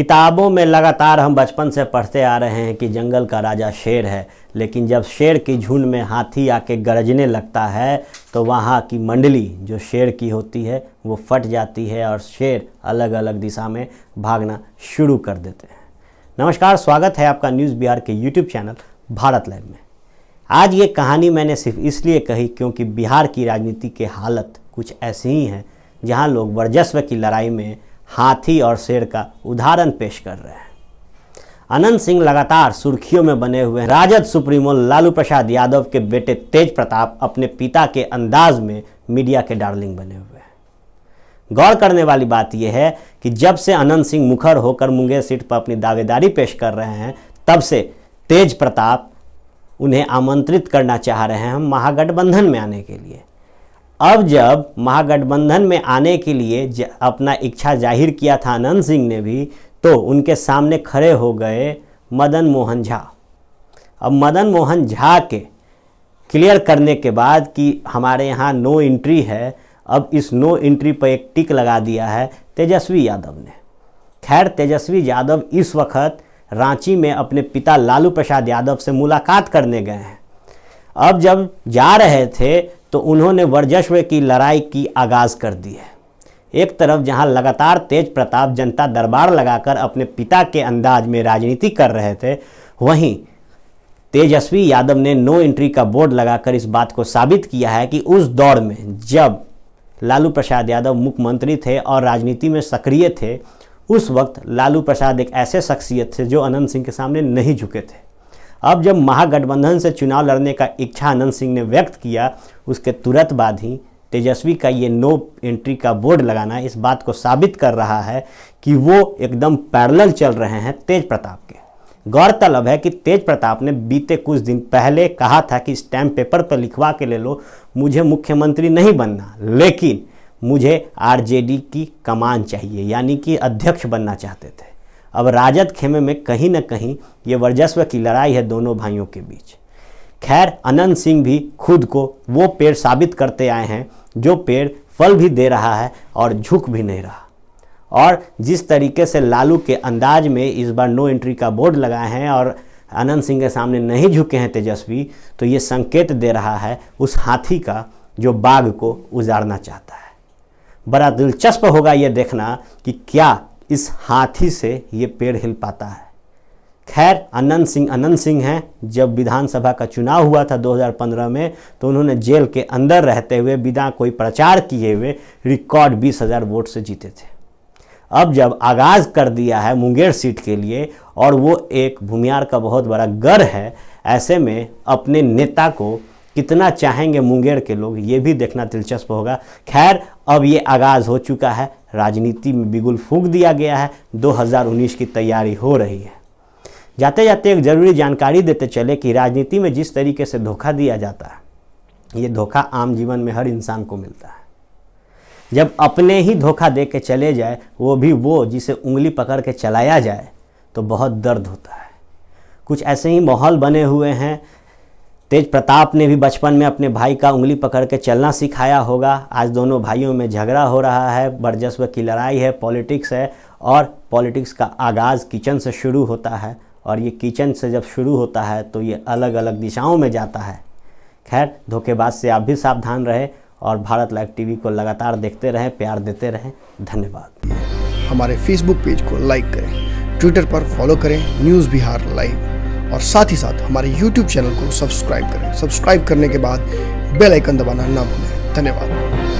किताबों में लगातार हम बचपन से पढ़ते आ रहे हैं कि जंगल का राजा शेर है, लेकिन जब शेर की झुंड में हाथी आके गरजने लगता है तो वहाँ की मंडली जो शेर की होती है वो फट जाती है और शेर अलग अलग दिशा में भागना शुरू कर देते हैं। नमस्कार, स्वागत है आपका न्यूज़ बिहार के यूट्यूब चैनल भारत लाइव में। आज ये कहानी मैंने सिर्फ इसलिए कही क्योंकि बिहार की राजनीति की हालत कुछ ऐसी ही है जहाँ लोग वर्चस्व की लड़ाई में हाथी और शेर का उदाहरण पेश कर रहे हैं। अनंत सिंह लगातार सुर्खियों में बने हुए हैं। राजद सुप्रीमो लालू प्रसाद यादव के बेटे तेज प्रताप अपने पिता के अंदाज में मीडिया के डार्लिंग बने हुए हैं। गौर करने वाली बात यह है कि जब से अनंत सिंह मुखर होकर मुंगेर सीट पर अपनी दावेदारी पेश कर रहे हैं, तब से तेज प्रताप उन्हें आमंत्रित करना चाह रहे हैं महागठबंधन में आने के लिए। अब जब महागठबंधन में आने के लिए अपना इच्छा जाहिर किया था अनंत सिंह ने भी, तो उनके सामने खड़े हो गए मदन मोहन झा। अब मदन मोहन झा के क्लियर करने के बाद कि हमारे यहाँ नो एंट्री है, अब इस नो एंट्री पर एक टिक लगा दिया है तेजस्वी यादव ने। खैर, तेजस्वी यादव इस वक्त रांची में अपने पिता लालू प्रसाद यादव से मुलाकात करने गए हैं। अब जब जा रहे थे तो उन्होंने वर्चस्व की लड़ाई की आगाज़ कर दी है। एक तरफ जहां लगातार तेज प्रताप जनता दरबार लगाकर अपने पिता के अंदाज में राजनीति कर रहे थे, वहीं तेजस्वी यादव ने नो एंट्री का बोर्ड लगाकर इस बात को साबित किया है कि उस दौर में जब लालू प्रसाद यादव मुख्यमंत्री थे और राजनीति में सक्रिय थे, उस वक्त लालू प्रसाद एक ऐसे शख्सियत थे जो अनंत सिंह के सामने नहीं झुके थे। अब जब महागठबंधन से चुनाव लड़ने का इच्छा अनंत सिंह ने व्यक्त किया, उसके तुरंत बाद ही तेजस्वी का ये नो एंट्री का बोर्ड लगाना इस बात को साबित कर रहा है कि वो एकदम पैरेलल चल रहे हैं तेज प्रताप के। गौरतलब है कि तेज प्रताप ने बीते कुछ दिन पहले कहा था कि स्टैम्प पेपर पर लिखवा के ले लो, मुझे मुख्यमंत्री नहीं बनना, लेकिन मुझे आरजेडी की कमान चाहिए, यानी कि अध्यक्ष बनना चाहते थे। अब राजद खेमे में कहीं न कहीं ये वर्चस्व की लड़ाई है दोनों भाइयों के बीच। खैर, अनंत सिंह भी खुद को वो पेड़ साबित करते आए हैं जो पेड़ फल भी दे रहा है और झुक भी नहीं रहा। और जिस तरीके से लालू के अंदाज में इस बार नो एंट्री का बोर्ड लगाए हैं और अनंत सिंह के सामने नहीं झुके हैं तेजस्वी, तो ये संकेत दे रहा है उस हाथी का जो बाघ को उजाड़ना चाहता है। बड़ा दिलचस्प होगा ये देखना कि क्या इस हाथी से ये पेड़ हिल पाता है। खैर, अनंत सिंह हैं। जब विधानसभा का चुनाव हुआ था 2015 में, तो उन्होंने जेल के अंदर रहते हुए बिना कोई प्रचार किए हुए रिकॉर्ड 20,000 वोट से जीते थे। अब जब आगाज़ कर दिया है मुंगेर सीट के लिए और वो एक भूमियार का बहुत बड़ा गढ़ है, ऐसे में अपने नेता को कितना चाहेंगे मुंगेर के लोग, ये भी देखना दिलचस्प होगा। खैर, अब ये आगाज़ हो चुका है, राजनीति में बिगुल फूंक दिया गया है, 2019 की तैयारी हो रही है। जाते जाते एक ज़रूरी जानकारी देते चले कि राजनीति में जिस तरीके से धोखा दिया जाता है, ये धोखा आम जीवन में हर इंसान को मिलता है। जब अपने ही धोखा दे के चले जाए, वो भी वो जिसे उंगली पकड़ के चलाया जाए, तो बहुत दर्द होता है। कुछ ऐसे ही माहौल बने हुए हैं। तेज प्रताप ने भी बचपन में अपने भाई का उंगली पकड़ के चलना सिखाया होगा। आज दोनों भाइयों में झगड़ा हो रहा है, वर्चस्व की लड़ाई है, पॉलिटिक्स है, और पॉलिटिक्स का आगाज़ किचन से शुरू होता है, और ये किचन से जब शुरू होता है तो ये अलग अलग दिशाओं में जाता है। खैर, धोखेबाज से आप भी सावधान रहें और भारत लाइव टीवी को लगातार देखते रहें, प्यार देते रहें। धन्यवाद। हमारे फेसबुक पेज को लाइक करें, ट्विटर पर फॉलो करें न्यूज़ बिहार लाइव, और साथ ही साथ हमारे यूट्यूब चैनल को सब्सक्राइब करें। सब्सक्राइब करने के बाद बेल आइकन दबाना ना भूलें। धन्यवाद।